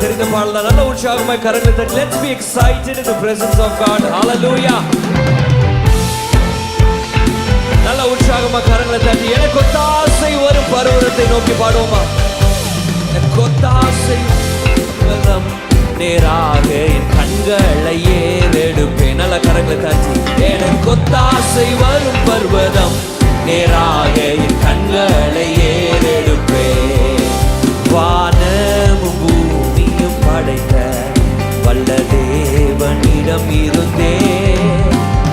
தெரிந்த பாடலாம். நல்ல உற்சாகமாய் கரங்களை தட்டி let's be excited in the presence of God. Hallelujah. நல்ல உற்சாகமா கரங்களை தட்டி எனக்கு ஒத்தாசை வரும் பர்வதத்தை நோக்கி பாடுவோமா? எனக்கு ஒத்தாசை வரும் நேராக என் கண்களை ஏறெடுப்பேன். நல்ல கரங்களை தட்டி எனக்கு ஒத்தாசை வரும் பர்வதம் நேராக என் கண்களை ஏறெடுப்பேன். வானமும் பூமியும் படைத்த வல்ல தேவனிடம் இருந்தே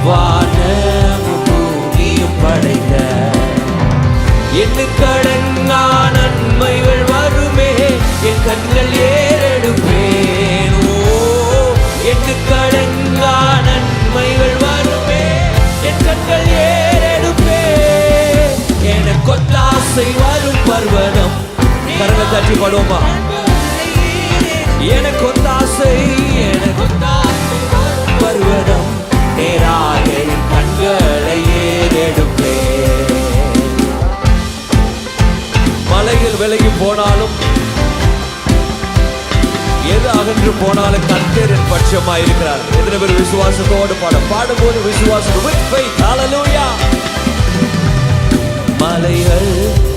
வானமும் பூமியும் படைத்த எண்ணுக்கடங்கா நன்மைகள் வருமே என் கண்கள் ஏறெடுப்பேன். எண்ணுக்கடங்கா நன்மைகள் வருமே என் கண்கள் ஏறெடுப்பேன். எனக்கு ஒத்தாசை வரும் பர்வதம். கரங்களை தட்டி பாடுவோமா? எனக்கு ஒத்தாசை பர்வதம் நேராக என் கண்களை ஏறெடுப்பேன். மலைகள் விலகி போனாலும் எது அகன்று போனாலும் கர்த்தர் என் பட்சமாய் இருக்கிறார். எத்தனை பேர் விசுவாசத்தோடு பாடும்போது விசுவாசம் with faith. Hallelujah. மலைகள்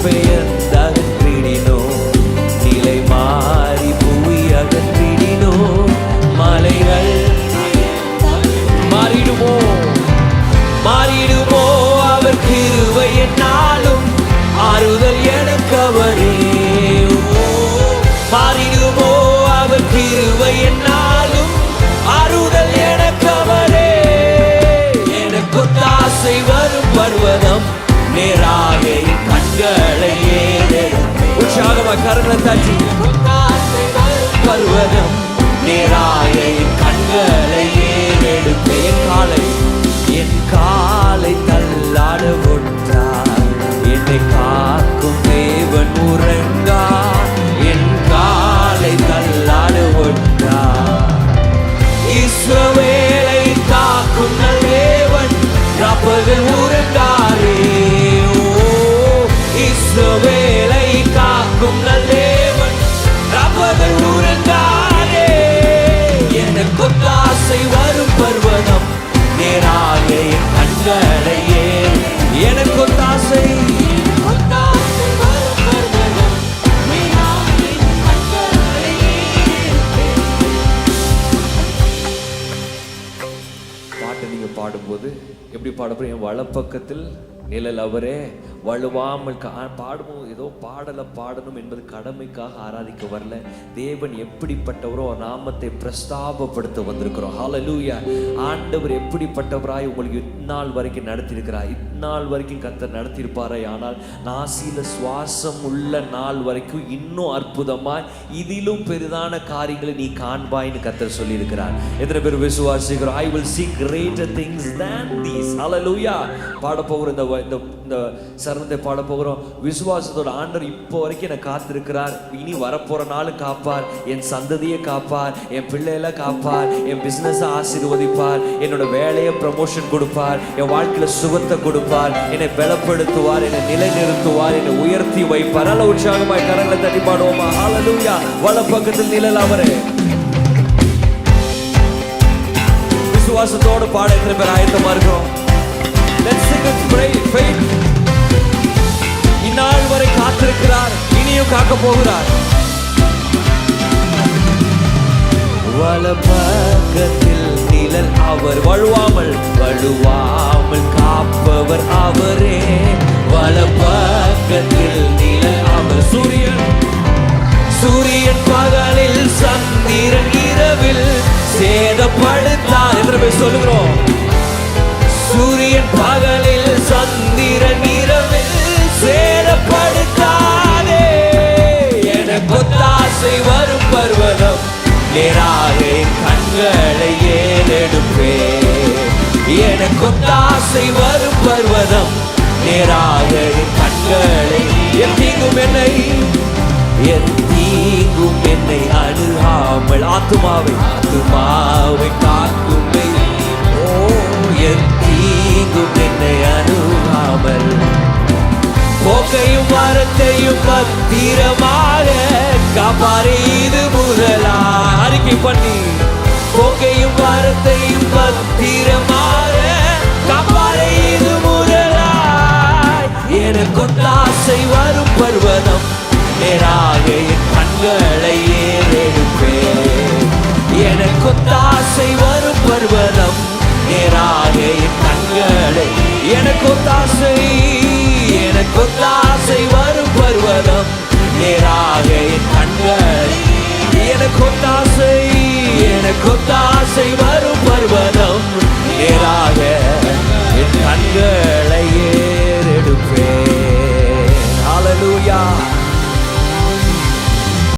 பெயர்ந்தகற்றிடினோ நிலை மாறி புவி அகற்றிடினோ மலைகள் மாறிடுமோ அவர் கிருபை என்னாலும் ஆறுதல் எனக்கு அவரே. மாறிடுமோ அவர் கிருபை என்னாலும் ஆறுதல் எனக்கு அவரே. எனக்கு ஒத்தாசை வரும் பர்வதம் நேராக என் கண்களை ஏறெடுப்பேன். உற்சாகமாக கரங்களை தட்டி பர்வதம் நேராக என் கண்களை ஏறெடுப்பேன். என் காலை தள்ளாட விட்டார் என்னை காக்கும் தேவன் உறங்கா. என் காலை தள்ளாட விட்டார் இஸ்ரவேலை காக்கும் தேவன் ராப்பகல் உறங்காரே. இஸ்ரவேலை காக்கும் தேவன் ராப்பகல் உறங்காரே. எனக்கு ஒத்தாசை வரும் பர்வதம் நேராக என் கண்களை ஏறு. எனக்கு ஒத்தாசை பாட்டை நீங்க பாடும்போது எப்படி பாடப்போ என் வலப்பக்கத்தில் நிழல் அவரே வலுவாமல் பாடும்போது ஏதோ பாடலை பாடணும் என்பது கடமைக்காக ஆராதிக்க வரல. தேவன் எப்படிப்பட்டவரோ நாமத்தை பிரஸ்தாபப்படுத்த வந்திருக்கிறோம். ஹல்லேலூயா. ஆண்டவர் எப்படிப்பட்டவராய் உங்களுக்கு இந்நாள் வரைக்கும் நடத்தியிருக்கிறார். இந்நாள் வரைக்கும் கர்த்தர் நடத்தியிருப்பாரே. ஆனால் நாசில சுவாசம் உள்ள நாள் வரைக்கும் இன்னும் அற்புதமாய் இதிலும் பெரிதான காரியங்களை நீ காண்பாய்னு கர்த்தர் சொல்லியிருக்கிறார். எத்தனை பேர் விசுவாசிக்கிறோம்? I will see greater things than these. ஹல்லேலூயா. பாட போகிற இந்த சரணத்தை பாட போகிறோம். விசுவாசத்தோட ஆண்டவர் இப்போ வரைக்கும் என்னை காத்திருக்கிறார். இனி வரப்போற நாளும் காப்பார். என் சந்ததியை காப்பார். என் பிள்ளைகளை காப்பார். என் பிசினஸ் ஆசீர்வதிப்பார். என்னோட வேலையை ப்ரமோஷன் கொடுப்பார். என் வாழ்க்கையில சுகத்தை கொடுப்பார். என்னை பலப்படுத்துவார். என்னை நிலைநிறுத்துவார். என்னை உயர்த்தி வைப்பார். நல்ல உற்சாகமாய் கரங்களை தட்டி பாடுவோமா? ஹல்லேலூயா. வலப்பக்கத்தில் நிழல் அவரே. விசுவாசத்தோடு பாட எத்தனை பேர் ஆயத்தமா இருக்கிறோம்? Let's sing with faith. இந்நாள் வரை காத்திருக்கிறார். இனியும் காக்க போகிறார். வலப்பக்கத்தில் நிழல் அவர் வழுவாமல் காப்பவர் அவரே. வலப்பக்கத்தில் நிழல் அவர். சூரியன் பகலில் சந்திரன் இரவில் சேதப்படுத்தார். என்று சொல்லுகிறோம். சூரியன் பகலில் சந்திரன் இரவில் சேதப்படுத்தாதே. எனக்கு ஒத்தாசை வரும் பர்வதம் நேராக என் கண்களை ஏறெடுப்பேன். எனக்கு ஒத்தாசை வரும் பர்வதம் நேராக என் கண்களை. என் தீங்கும் என்னை அணுகாமல் ஆத்துமாவை காக்கும். என் தீங்கும் என்னை அணுகாமல் போக்கையும் மரத்தையும் பத்திரமாக காப்பாரே. இது முதலா பத்திரமாக காப்பாரே இது முதலாய். எனக்கு ஒத்தாசை வரும் பர்வதம் நேராக என் கண்களை ஏறெடுப்பேன். எனக்கு ஒத்தாசை வரும் பர்வதம் நேராக என் கண்களை எனக்கு ஒத்தாசை